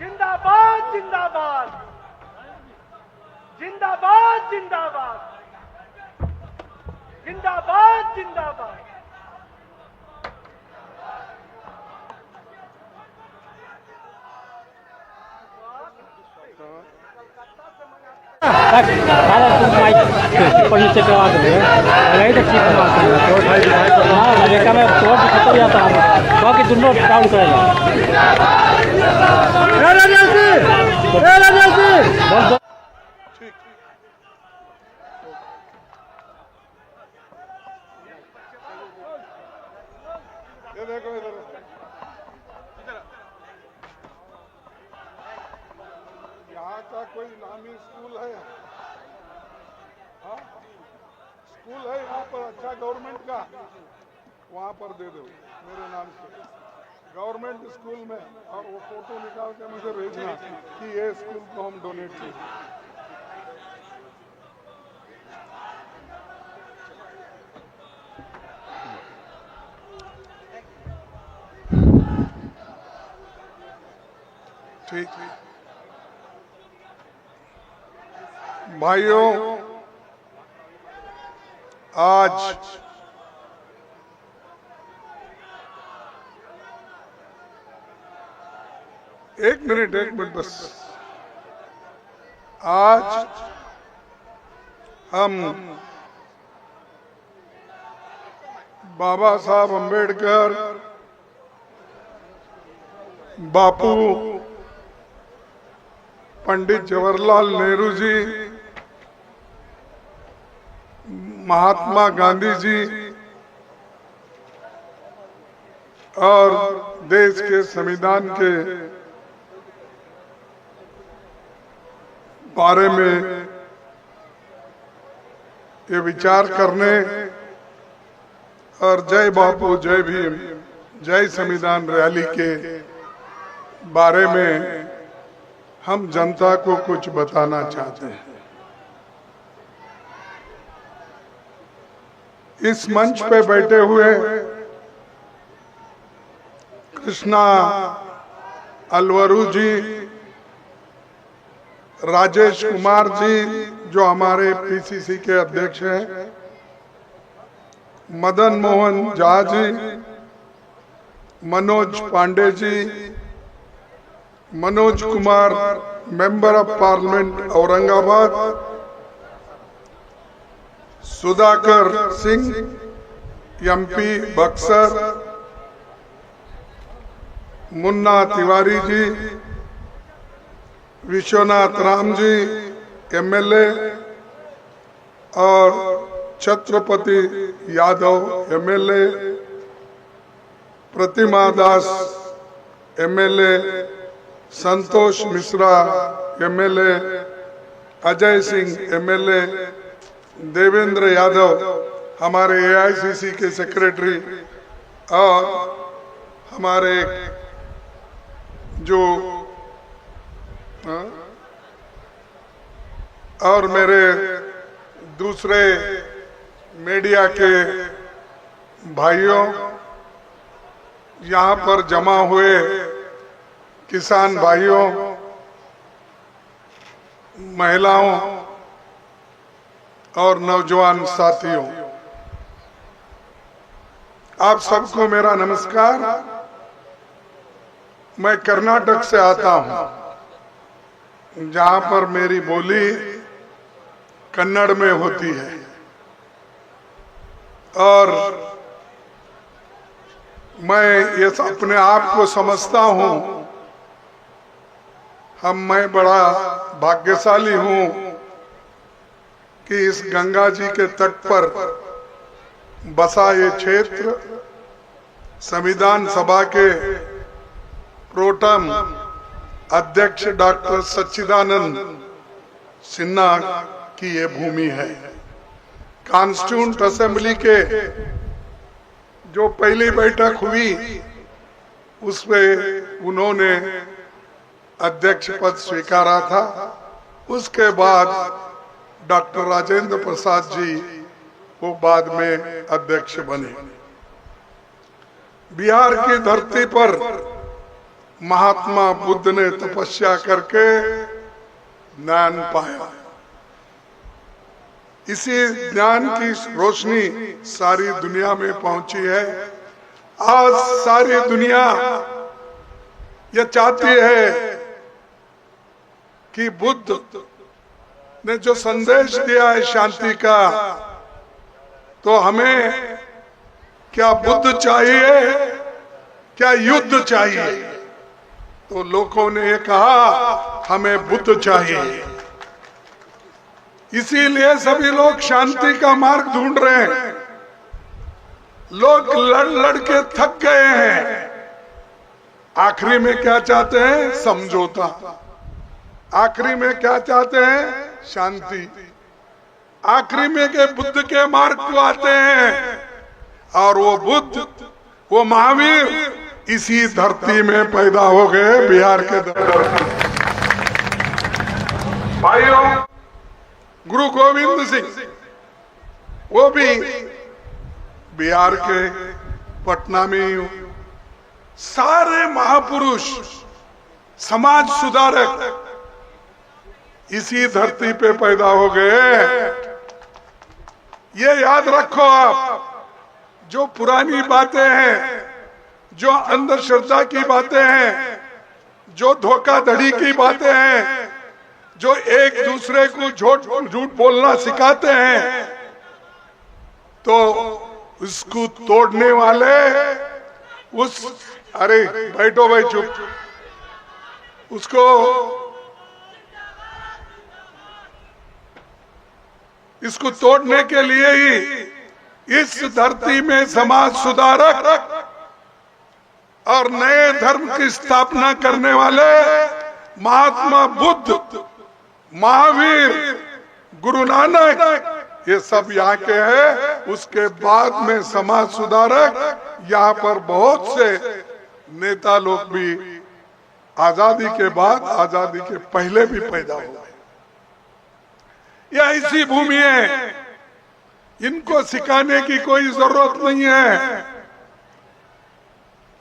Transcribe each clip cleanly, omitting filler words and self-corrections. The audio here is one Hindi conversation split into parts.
जिंदाबाद जिंदाबाद जिंदाबाद जिंदाबाद जिंदाबाद जिंदाबाद। पढ़ने के बाद नहीं तो ठीक हाँ देखा मैं तो खत्म जाता हूँ बाकी दोनों डाउन करेगा यहाँ का कोई नामी स्कूल है? हाँ? स्कूल है यहाँ पर अच्छा गवर्नमेंट का, वहाँ पर दे दो मेरे नाम से गवर्नमेंट स्कूल में, और वो फोटो निकाल के मुझे भेजना कि ये स्कूल को हम डोनेट किए। ठीक भाइयों, आज एक मिनट बस, आज हम बाबा साहब अम्बेडकर, बापू पंडित जवाहरलाल नेहरू जी, महात्मा गांधी जी और देश के संविधान के बारे में ये विचार करने और जय बापू जय भीम जय संविधान रैली के बारे में हम जनता को कुछ बताना चाहते हैं। इस मंच पे बैठे हुए कृष्णा अलवरू जी, राजेश कुमार जी जो हमारे पीसीसी के अध्यक्ष हैं, Madan Mohan Jha ji, Manoj Pandey ji, Manoj Kumar member of parliament Aurangabad, Sudhakar Singh MP Buxar, Munna Tiwari ji, Vishwanath Ram ji MLA और Chhatrapati Yadav MLA, Pratima Das MLA, Santosh Mishra MLA, Ajay Singh MLA, Devendra Yadav हमारे एआईसीसी के सेक्रेटरी, और हमारे जो और मेरे दूसरे मीडिया के भाइयों, यहाँ पर जमा हुए किसान भाइयों, महिलाओं और नौजवान साथियों, आप सबको मेरा नमस्कार। मैं कर्नाटक से आता हूं, जहां पर मेरी बोली कन्नड़ में होती है, और मैं ये अपने आप को समझता हूं, मैं बड़ा भाग्यशाली हूं कि इस गंगा जी के तट पर बसा ये क्षेत्र संविधान सभा के प्रोटम अध्यक्ष डॉक्टर सच्चिदानंद सिन्हा की ये भूमि है। कॉन्स्टिट्यूंट असेंबली के जो पहली बैठक हुई उसमें उन्होंने अध्यक्ष पद स्वीकारा था। उसके बाद डॉक्टर राजेंद्र प्रसाद जी वो बाद में अध्यक्ष बने। बिहार की धरती पर महात्मा बुद्ध ने तपस्या करके ज्ञान पाया। इसी ज्ञान की रोशनी सारी दुनिया में पहुंची है। आज सारी दुनिया ये चाहती है कि बुद्ध ने जो संदेश दिया है शांति का, तो हमें क्या बुद्ध चाहिए, क्या युद्ध चाहिए? तो लोगों ने ये कहा हमें बुद्ध चाहिए। इसीलिए सभी लोग शांति का मार्ग ढूंढ रहे हैं। लोग लड़ लड़ के थक गए हैं। आखिरी में क्या चाहते हैं? समझौता। आखिरी में क्या चाहते हैं? शांति। आखिरी में के बुद्ध के मार्ग को आते हैं, और वो बुद्ध, वो महावीर इसी धरती में पैदा हो गए, बिहार के धरती। भाइयों, गुरु गोविंद सिंह वो भी बिहार के पटना में ही। सारे महापुरुष, समाज सुधारक इसी धरती पे पैदा हो गए। ये याद रखो आप, जो पुरानी बातें हैं, जो अंधश्रद्धा की बातें हैं, जो धोखाधड़ी की बातें हैं, जो एक दूसरे को झूठ बोलना सिखाते हैं, तो उसको तोड़ने वाले अरे बैठो भाई चुप, इसको तोड़ने के लिए ही इस धरती में समाज सुधारक और नए धर्म की स्थापना करने वाले महात्मा बुद्ध, महावीर, गुरु नानक, ये सब यहाँ के हैं। उसके बाद में समाज सुधारक यहाँ पर बहुत से नेता लोग भी आजादी के बाद, आजादी के पहले भी पैदा हुए। यह ऐसी भूमि है, इनको सिखाने की कोई जरूरत नहीं है।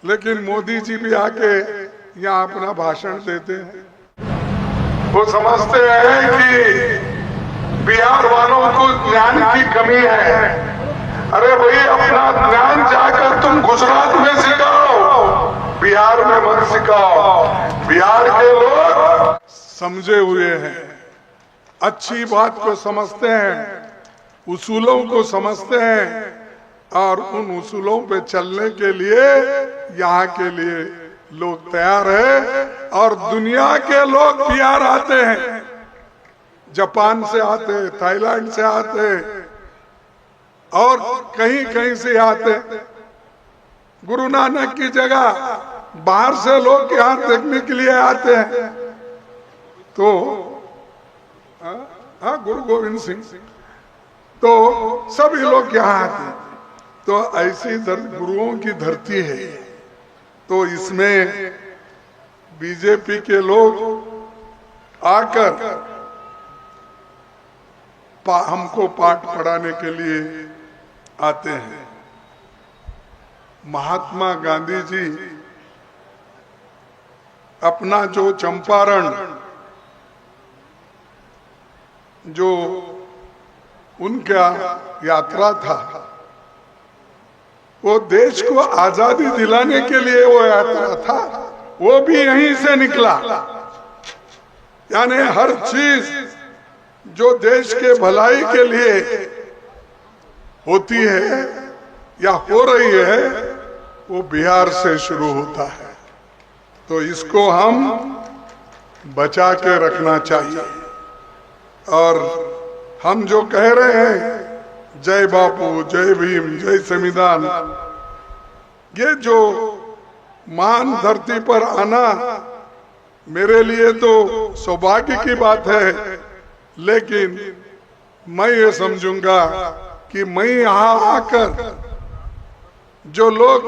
लेकिन मोदी जी भी आके यहाँ अपना भाषण देते हैं। वो समझते हैं कि बिहार वालों को ज्ञान की कमी है। अरे भाई, अपना ज्ञान जाकर तुम गुजरात में सिखाओ, बिहार में मत सिखाओ। बिहार के लोग समझे हुए हैं, अच्छी बात को समझते हैं, उसूलों को समझते हैं, और उन उसूलों पे चलने के लिए यहाँ के लिए लोग तैयार है। और दुनिया के लोग बिहार आते हैं, जापान से आते, थाईलैंड से आते, और कहीं कहीं से आते। गुरु नानक की जगह बाहर से लोग यहाँ देखने के लिए आते हैं। तो गुरु गोविंद सिंह, तो सभी लोग यहाँ आते हैं। तो ऐसी गुरुओं की धरती है। तो इसमें बीजेपी के लोग आकर हमको पाठ पढ़ाने के लिए आते हैं। महात्मा गांधी जी अपना जो चंपारण, जो उनका यात्रा था, वो देश को आजादी दिलाने के लिए वो यात्रा था, वो भी यहीं से निकला। यानी हर चीज जो देश के भलाई के लिए होती है या हो रही है, वो बिहार से शुरू होता है। तो इसको हम बचा के रखना चाहिए। और हम जो कह रहे हैं, जय बापू, जय भीम, जय संविधान, ये जो महान धरती पर आना मेरे लिए तो सौभाग्य की बात है। लेकिन मैं ये समझूंगा कि मैं यहाँ आकर जो लोग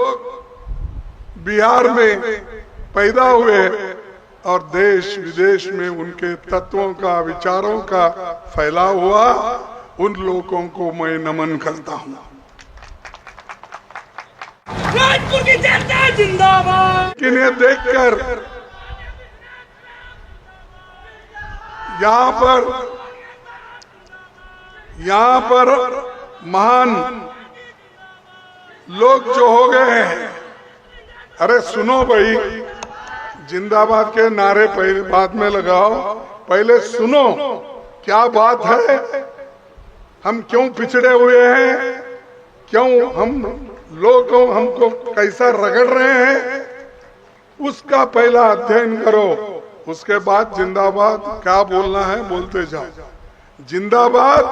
बिहार में पैदा हुए और देश विदेश में उनके तत्वों का, विचारों का फैलाव हुआ, उन लोगों को मैं नमन करता हूँ। जमशेदपुर की जनता जिंदाबाद। किन्हें देखकर यहाँ पर महान लोग जो हो गए हैं, अरे सुनो भाई, जिंदाबाद के नारे पहले बाद में लगाओ, पहले सुनो क्या बात है, हम क्यों पिछड़े हुए हैं, क्यों हम लोग हमको कैसा रगड़ रहे हैं, उसका पहला अध्ययन करो, उसके बाद जिंदाबाद क्या बोलना है बोलते जाओ। जिंदाबाद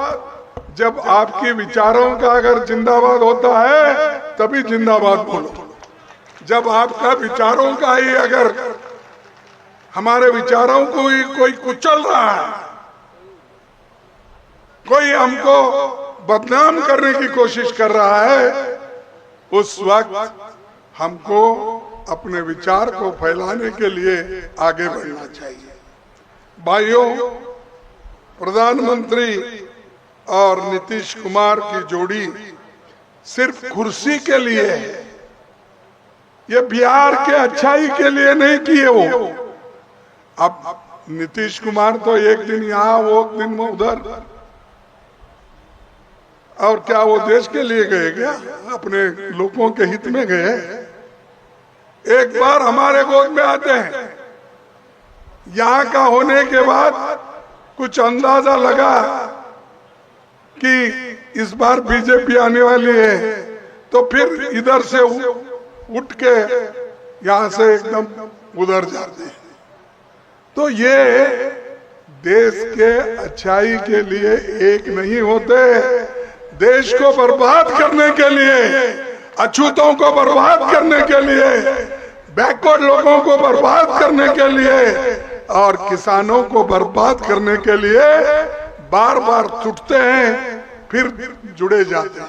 जब आपकी विचारों का अगर जिंदाबाद होता है तभी जिंदाबाद बोलो। जब आपका विचारों का ही अगर हमारे विचारों को ही कोई कुचल रहा है, कोई हमको बदनाम करने की कोशिश कर रहा है, उस वक्त हमको अपने विचार को फैलाने के लिए आगे बढ़ना चाहिए। भाइयों, प्रधानमंत्री और नीतीश कुमार की जोड़ी सिर्फ कुर्सी के लिए है, ये बिहार के अच्छाई के लिए नहीं किए वो। अब नीतीश कुमार तो एक दिन यहाँ वो दिन उधर, और क्या वो देश के लिए गए क्या? अपने लोगों के हित में गए? एक बार हमारे गोद में आते हैं, यहाँ का होने के बाद कुछ अंदाजा लगा कि इस बार बीजेपी आने वाली है, तो फिर इधर से उठ के यहाँ से एकदम उधर जाते हैं। तो ये देश के अच्छाई के लिए एक नहीं होते, देश को बर्बाद करने के लिए, अछूतों को बर्बाद करने के लिए, बैकवर्ड लोगों को बर्बाद करने के लिए और किसानों को बर्बाद करने के लिए बार बार टूटते हैं, फिर जुड़े जाते हैं।